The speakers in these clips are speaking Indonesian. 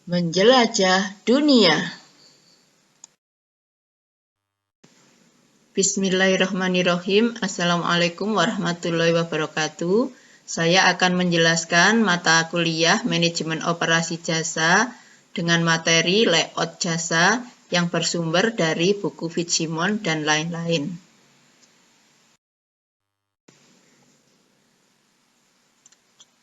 Menjelajah dunia. Bismillahirrahmanirrahim. Assalamualaikum warahmatullahi wabarakatuh. Saya akan menjelaskan mata kuliah Manajemen Operasi Jasa dengan materi layout jasa yang bersumber dari buku Fitzsimons dan lain-lain.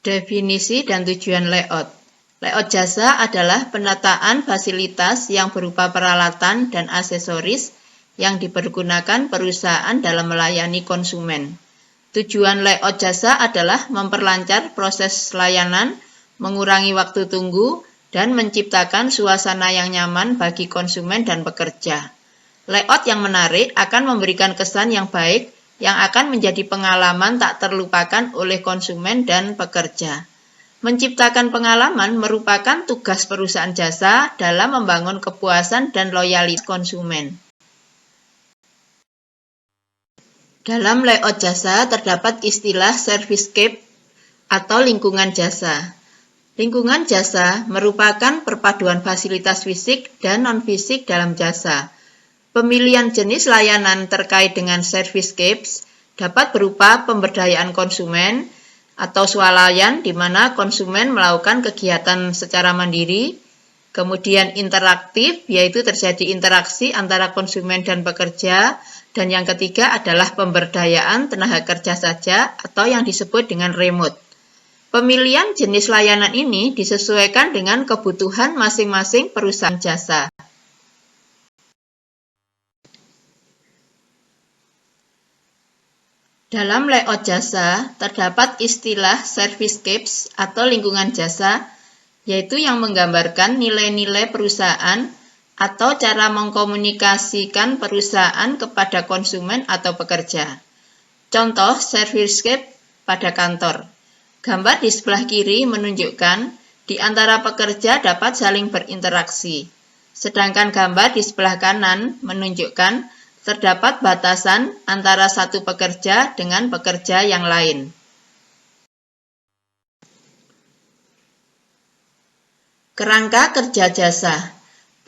Definisi dan tujuan layout. Layout jasa adalah penataan fasilitas yang berupa peralatan dan aksesoris yang dipergunakan perusahaan dalam melayani konsumen. Tujuan layout jasa adalah memperlancar proses layanan, mengurangi waktu tunggu, dan menciptakan suasana yang nyaman bagi konsumen dan pekerja. Layout yang menarik akan memberikan kesan yang baik yang akan menjadi pengalaman tak terlupakan oleh konsumen dan pekerja. Menciptakan pengalaman merupakan tugas perusahaan jasa dalam membangun kepuasan dan loyalitas konsumen. Dalam layout jasa terdapat istilah servicescape atau lingkungan jasa. Lingkungan jasa merupakan perpaduan fasilitas fisik dan non-fisik dalam jasa. Pemilihan jenis layanan terkait dengan servicescapes dapat berupa pemberdayaan konsumen atau swalayan di mana konsumen melakukan kegiatan secara mandiri, kemudian interaktif yaitu terjadi interaksi antara konsumen dan pekerja, dan yang ketiga adalah pemberdayaan tenaga kerja saja atau yang disebut dengan remote. Pemilihan jenis layanan ini disesuaikan dengan kebutuhan masing-masing perusahaan jasa. Dalam layout jasa, terdapat istilah servicescapes atau lingkungan jasa, yaitu yang menggambarkan nilai-nilai perusahaan atau cara mengkomunikasikan perusahaan kepada konsumen atau pekerja. Contoh servicescape pada kantor. Gambar di sebelah kiri menunjukkan di antara pekerja dapat saling berinteraksi, sedangkan gambar di sebelah kanan menunjukkan terdapat batasan antara satu pekerja dengan pekerja yang lain. Kerangka kerja jasa.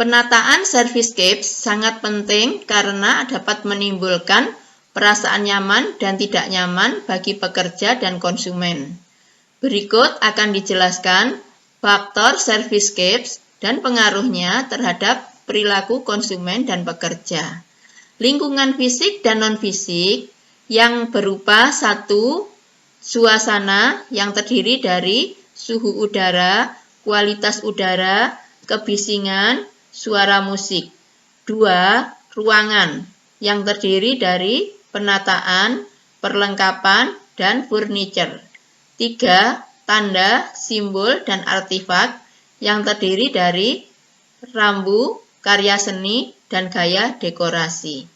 Penataan servicescapes sangat penting karena dapat menimbulkan perasaan nyaman dan tidak nyaman bagi pekerja dan konsumen. Berikut akan dijelaskan faktor servicescapes dan pengaruhnya terhadap perilaku konsumen dan pekerja. Lingkungan fisik dan non-fisik yang berupa satu, suasana yang terdiri dari suhu udara, kualitas udara, kebisingan, suara musik. 2. Ruangan yang terdiri dari penataan, perlengkapan, dan furniture. 3. Tanda, simbol, dan artefak yang terdiri dari rambu, karya seni, dan gaya dekorasi.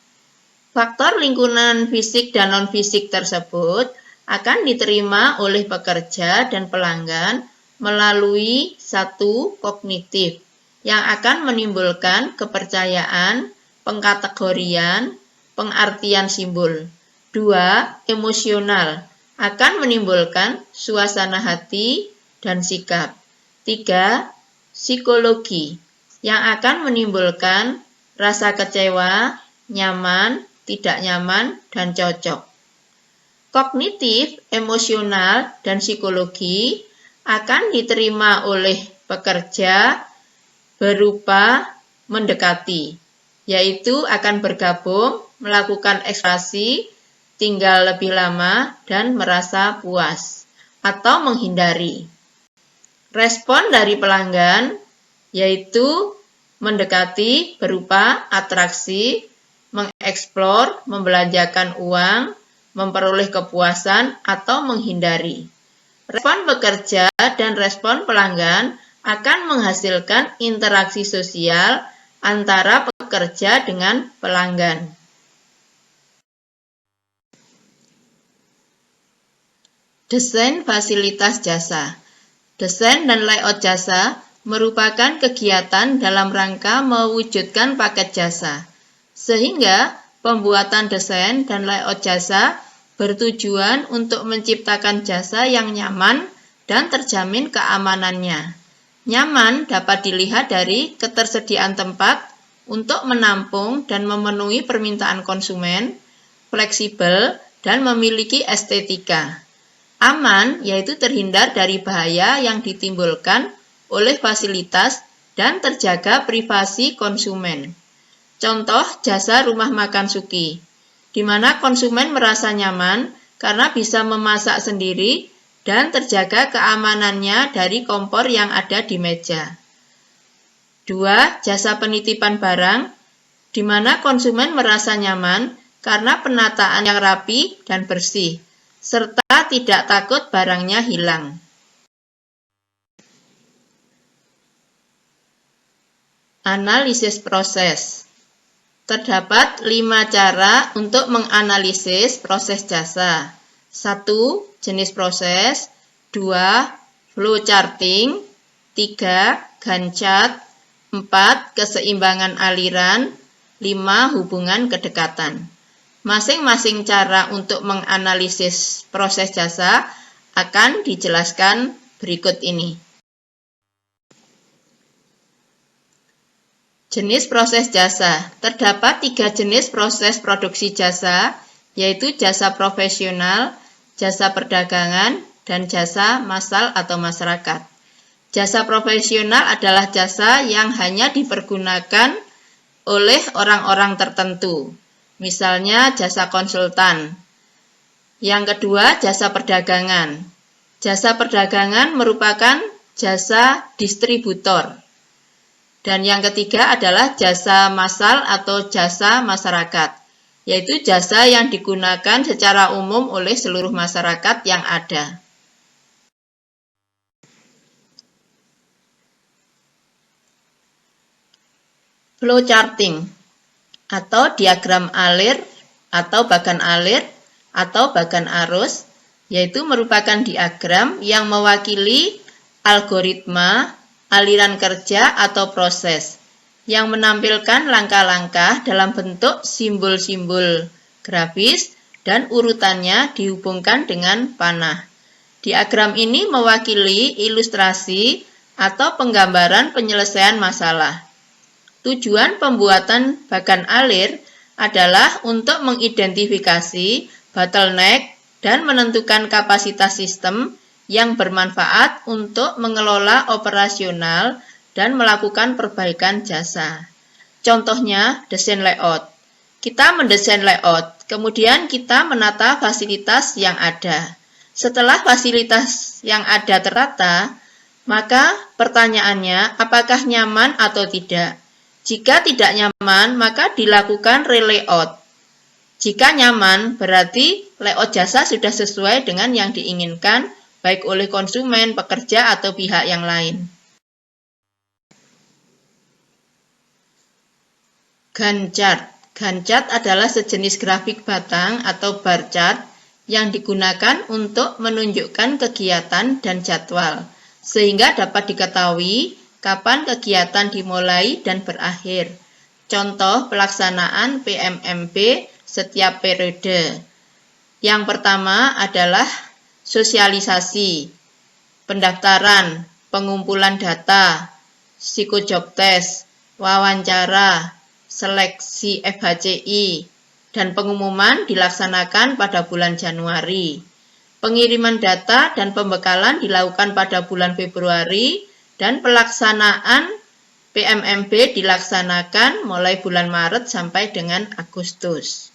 Faktor lingkungan fisik dan non-fisik tersebut akan diterima oleh pekerja dan pelanggan melalui satu, kognitif, yang akan menimbulkan kepercayaan, pengkategorian, pengartian simbol. 2. Emosional, akan menimbulkan suasana hati dan sikap. 3. Psikologi, yang akan menimbulkan rasa kecewa, nyaman, tidak nyaman, dan cocok. Kognitif, emosional, dan psikologi akan diterima oleh pekerja berupa mendekati, yaitu akan bergabung, melakukan eksplorasi, tinggal lebih lama, dan merasa puas, atau menghindari. Respon dari pelanggan, yaitu mendekati berupa atraksi, mengeksplor, membelanjakan uang, memperoleh kepuasan, atau menghindari. Respon pekerja dan respon pelanggan akan menghasilkan interaksi sosial antara pekerja dengan pelanggan. Desain fasilitas jasa. Desain dan layout jasa merupakan kegiatan dalam rangka mewujudkan paket jasa, sehingga pembuatan desain dan layout jasa bertujuan untuk menciptakan jasa yang nyaman dan terjamin keamanannya. Nyaman dapat dilihat dari ketersediaan tempat untuk menampung dan memenuhi permintaan konsumen, fleksibel, dan memiliki estetika. Aman yaitu terhindar dari bahaya yang ditimbulkan oleh fasilitas dan terjaga privasi konsumen. Contoh jasa rumah makan Suki, di mana konsumen merasa nyaman karena bisa memasak sendiri dan terjaga keamanannya dari kompor yang ada di meja. 2. Jasa penitipan barang, di mana konsumen merasa nyaman karena penataan yang rapi dan bersih, serta tidak takut barangnya hilang. Analisis proses. Terdapat 5 cara untuk menganalisis proses jasa. 1. Jenis proses. 2. Flowcharting. 3. Gantt chart. 4. Keseimbangan aliran. 5. Hubungan kedekatan. Masing-masing cara untuk menganalisis proses jasa akan dijelaskan berikut ini. Jenis proses jasa. Terdapat 3 jenis proses produksi jasa, yaitu jasa profesional, jasa perdagangan, dan jasa massal atau masyarakat. Jasa profesional adalah jasa yang hanya dipergunakan oleh orang-orang tertentu, misalnya jasa konsultan. Yang kedua, jasa perdagangan. Jasa perdagangan merupakan jasa distributor. Dan yang ketiga adalah jasa massal atau jasa masyarakat, yaitu jasa yang digunakan secara umum oleh seluruh masyarakat yang ada. Flowcharting atau diagram alir atau bagan alir atau bagan arus, yaitu merupakan diagram yang mewakili algoritma, aliran kerja atau proses yang menampilkan langkah-langkah dalam bentuk simbol-simbol grafis dan urutannya dihubungkan dengan panah. Diagram ini mewakili ilustrasi atau penggambaran penyelesaian masalah. Tujuan pembuatan bagan alir adalah untuk mengidentifikasi bottleneck dan menentukan kapasitas sistem yang bermanfaat untuk mengelola operasional dan melakukan perbaikan jasa. Contohnya, desain layout. Kita mendesain layout, kemudian kita menata fasilitas yang ada. Setelah fasilitas yang ada tertata, maka pertanyaannya apakah nyaman atau tidak. Jika tidak nyaman, maka dilakukan re-layout. Jika nyaman, berarti layout jasa sudah sesuai dengan yang diinginkan, baik oleh konsumen, pekerja, atau pihak yang lain. Gantt chart. Gantt chart adalah sejenis grafik batang atau bar chart yang digunakan untuk menunjukkan kegiatan dan jadwal, sehingga dapat diketahui kapan kegiatan dimulai dan berakhir. Contoh pelaksanaan PMMP setiap periode. Yang pertama adalah sosialisasi, pendaftaran, pengumpulan data, psikojob test, wawancara, seleksi FHCI, dan pengumuman dilaksanakan pada bulan Januari. Pengiriman data dan pembekalan dilakukan pada bulan Februari, dan pelaksanaan PMMP dilaksanakan mulai bulan Maret sampai dengan Agustus.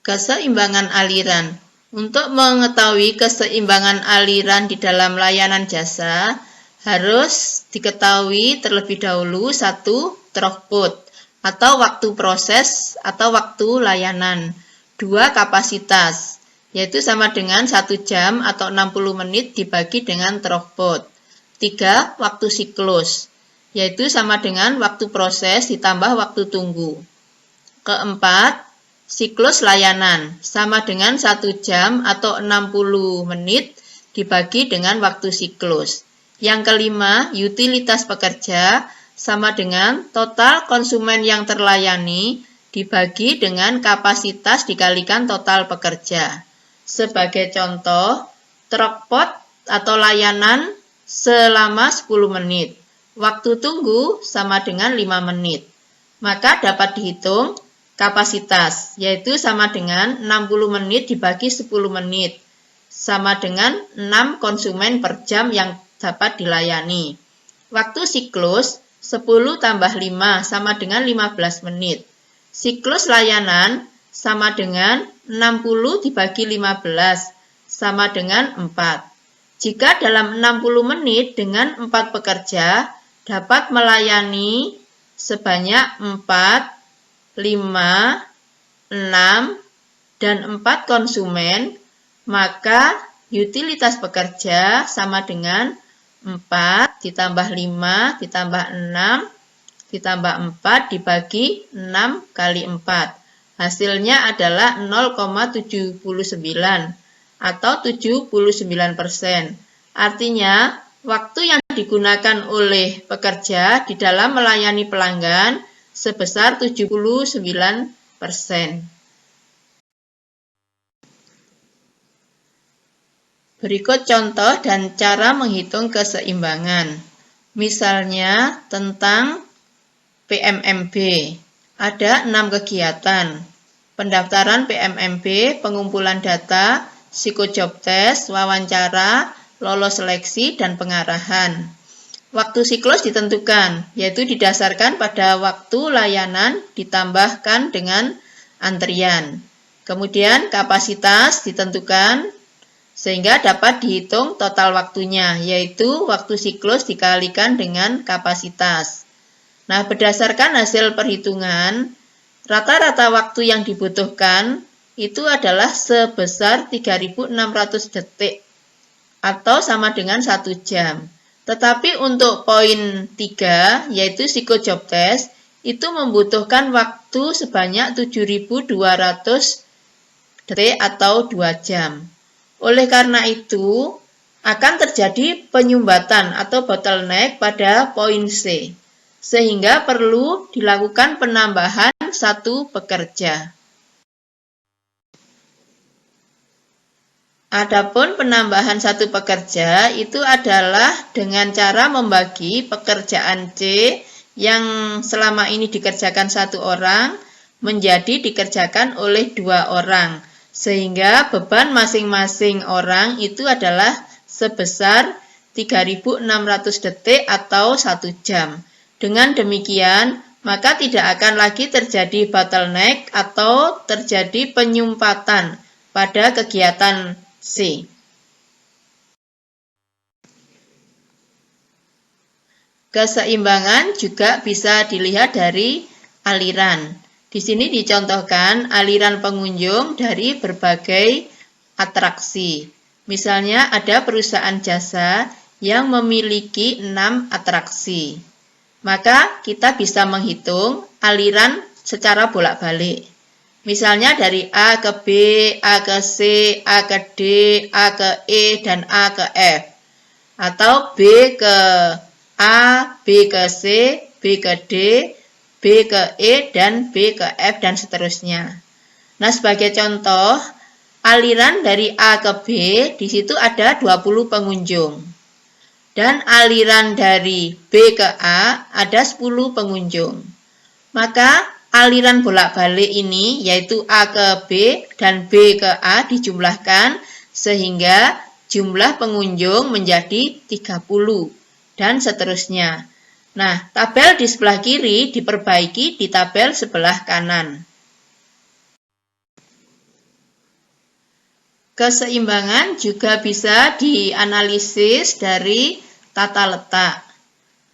Keseimbangan aliran. Untuk mengetahui keseimbangan aliran di dalam layanan jasa, harus diketahui terlebih dahulu 1. Throughput atau waktu proses atau waktu layanan. 2. Kapasitas, yaitu sama dengan 1 jam atau 60 menit dibagi dengan throughput. 3. Waktu siklus, yaitu sama dengan waktu proses ditambah waktu tunggu. Keempat, siklus layanan, sama dengan 1 jam atau 60 menit dibagi dengan waktu siklus. Yang kelima, utilitas pekerja, sama dengan total konsumen yang terlayani dibagi dengan kapasitas dikalikan total pekerja. Sebagai contoh, Trokpot atau layanan selama 10 menit. Waktu tunggu sama dengan 5 menit. Maka dapat dihitung kapasitas, yaitu sama dengan 60 menit dibagi 10 menit, sama dengan 6 konsumen per jam yang dapat dilayani. Waktu siklus 10 tambah 5 sama dengan 15 menit. Siklus layanan sama dengan 60 dibagi 15 sama dengan 4. Jika dalam 60 menit dengan 4 pekerja dapat melayani sebanyak 4, 5, 6, dan 4 konsumen, maka utilitas pekerja sama dengan 4 ditambah 5 ditambah 6 ditambah 4 dibagi 6 kali 4. Hasilnya adalah 0,79 atau 79%. Artinya, waktu yang digunakan oleh pekerja di dalam melayani pelanggan sebesar 79%. Berikut contoh dan cara menghitung keseimbangan. Misalnya tentang PMMB. Ada 6 kegiatan. Pendaftaran PMMB, pengumpulan data, psikojob test, wawancara, lolos seleksi, dan pengarahan. Waktu siklus ditentukan, yaitu didasarkan pada waktu layanan ditambahkan dengan antrian. Kemudian kapasitas ditentukan sehingga dapat dihitung total waktunya, yaitu waktu siklus dikalikan dengan kapasitas. Nah, berdasarkan hasil perhitungan, rata-rata waktu yang dibutuhkan itu adalah sebesar 3.600 detik atau sama dengan 1 jam. Tetapi untuk poin 3, yaitu psikojob test, itu membutuhkan waktu sebanyak 7.200 detik atau 2 jam. Oleh karena itu, akan terjadi penyumbatan atau bottleneck pada poin C, sehingga perlu dilakukan penambahan 1 pekerja. Adapun penambahan 1 pekerja itu adalah dengan cara membagi pekerjaan C yang selama ini dikerjakan 1 orang menjadi dikerjakan oleh 2 orang, sehingga beban masing-masing orang itu adalah sebesar 3.600 detik atau 1 jam. Dengan demikian, maka tidak akan lagi terjadi bottleneck atau terjadi penyumpatan pada kegiatan C. Keseimbangan juga bisa dilihat dari aliran. Di sini dicontohkan aliran pengunjung dari berbagai atraksi. Misalnya ada perusahaan jasa yang memiliki 6 atraksi. Maka kita bisa menghitung aliran secara bolak-balik. Misalnya dari A ke B, A ke C, A ke D, A ke E, dan A ke F. Atau B ke A, B ke C, B ke D, B ke E, dan B ke F, dan seterusnya. Nah, sebagai contoh, aliran dari A ke B, di situ ada 20 pengunjung. Dan aliran dari B ke A, ada 10 pengunjung. Maka, aliran bolak-balik ini, yaitu A ke B dan B ke A dijumlahkan sehingga jumlah pengunjung menjadi 30 dan seterusnya. Nah, tabel di sebelah kiri diperbaiki di tabel sebelah kanan. Keseimbangan juga bisa dianalisis dari tata letak,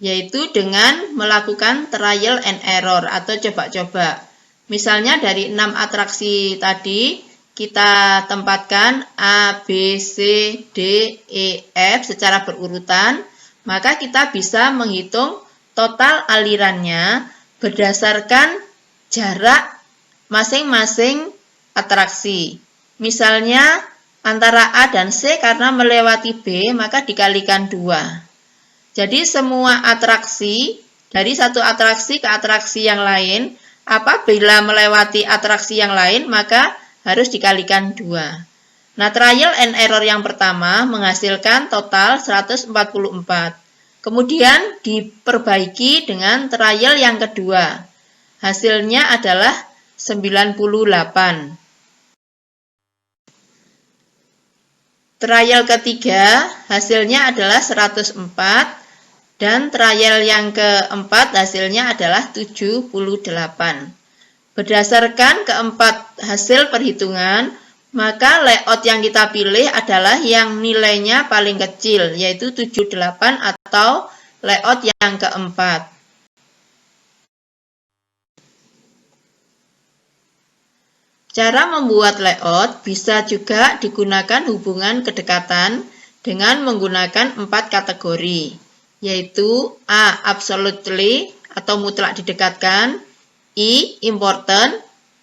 yaitu dengan melakukan trial and error atau coba-coba. Misalnya dari 6 atraksi tadi, kita tempatkan A, B, C, D, E, F secara berurutan, maka kita bisa menghitung total alirannya berdasarkan jarak masing-masing atraksi. Misalnya antara A dan C karena melewati B, maka dikalikan 2. Jadi semua atraksi, dari satu atraksi ke atraksi yang lain, apabila melewati atraksi yang lain, maka harus dikalikan 2. Nah, trial and error yang pertama menghasilkan total 144. Kemudian diperbaiki dengan trial yang kedua. Hasilnya adalah 98. Trial ketiga hasilnya adalah 104 dan trial yang keempat hasilnya adalah 78. Berdasarkan keempat hasil perhitungan, maka layout yang kita pilih adalah yang nilainya paling kecil, yaitu 78 atau layout yang keempat. Cara membuat layout bisa juga digunakan hubungan kedekatan dengan menggunakan 4 kategori, yaitu A. Absolutely atau mutlak didekatkan, I. Important,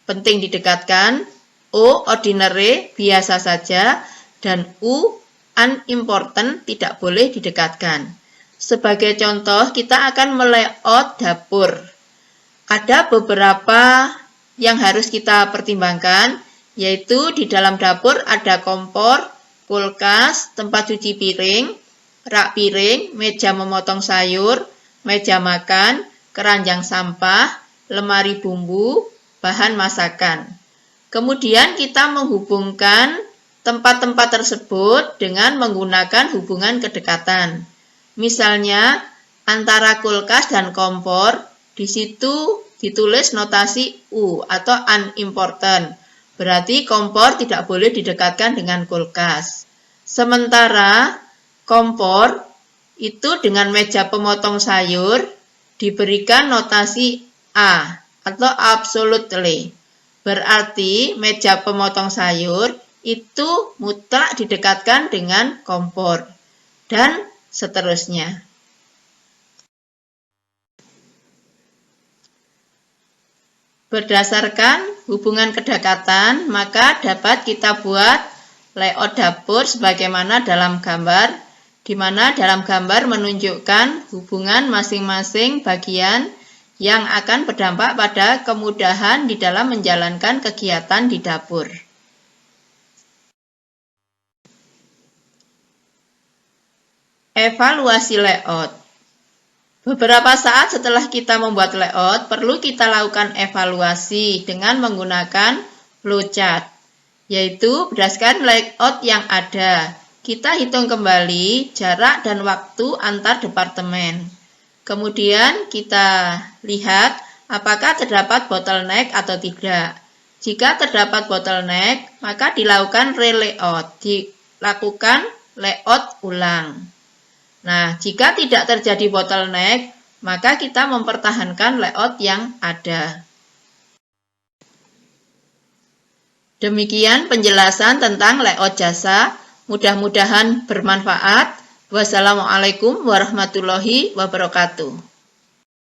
penting didekatkan, O. Ordinary, biasa saja, dan U. Unimportant, tidak boleh didekatkan. Sebagai contoh, kita akan melayout dapur. Ada beberapa yang harus kita pertimbangkan, yaitu di dalam dapur ada kompor, kulkas, tempat cuci piring, rak piring, meja memotong sayur, meja makan, keranjang sampah, lemari bumbu, bahan masakan. Kemudian kita menghubungkan tempat-tempat tersebut dengan menggunakan hubungan kedekatan. Misalnya, antara kulkas dan kompor, di situ ditulis notasi U atau unimportant. Berarti kompor tidak boleh didekatkan dengan kulkas. Sementara kompor itu dengan meja pemotong sayur diberikan notasi A atau absolutely. Berarti meja pemotong sayur itu mutlak didekatkan dengan kompor. Dan seterusnya. Berdasarkan hubungan kedekatan, maka dapat kita buat layout dapur sebagaimana dalam gambar, di mana dalam gambar menunjukkan hubungan masing-masing bagian yang akan berdampak pada kemudahan di dalam menjalankan kegiatan di dapur. Evaluasi layout. Beberapa saat setelah kita membuat layout, perlu kita lakukan evaluasi dengan menggunakan flowchart, yaitu berdasarkan layout yang ada. Kita hitung kembali jarak dan waktu antar departemen. Kemudian kita lihat apakah terdapat bottleneck atau tidak. Jika terdapat bottleneck, maka dilakukan re-layout, dilakukan layout ulang. Nah, jika tidak terjadi bottleneck, maka kita mempertahankan layout yang ada. Demikian penjelasan tentang layout jasa. Mudah-mudahan bermanfaat. Wassalamualaikum warahmatullahi wabarakatuh.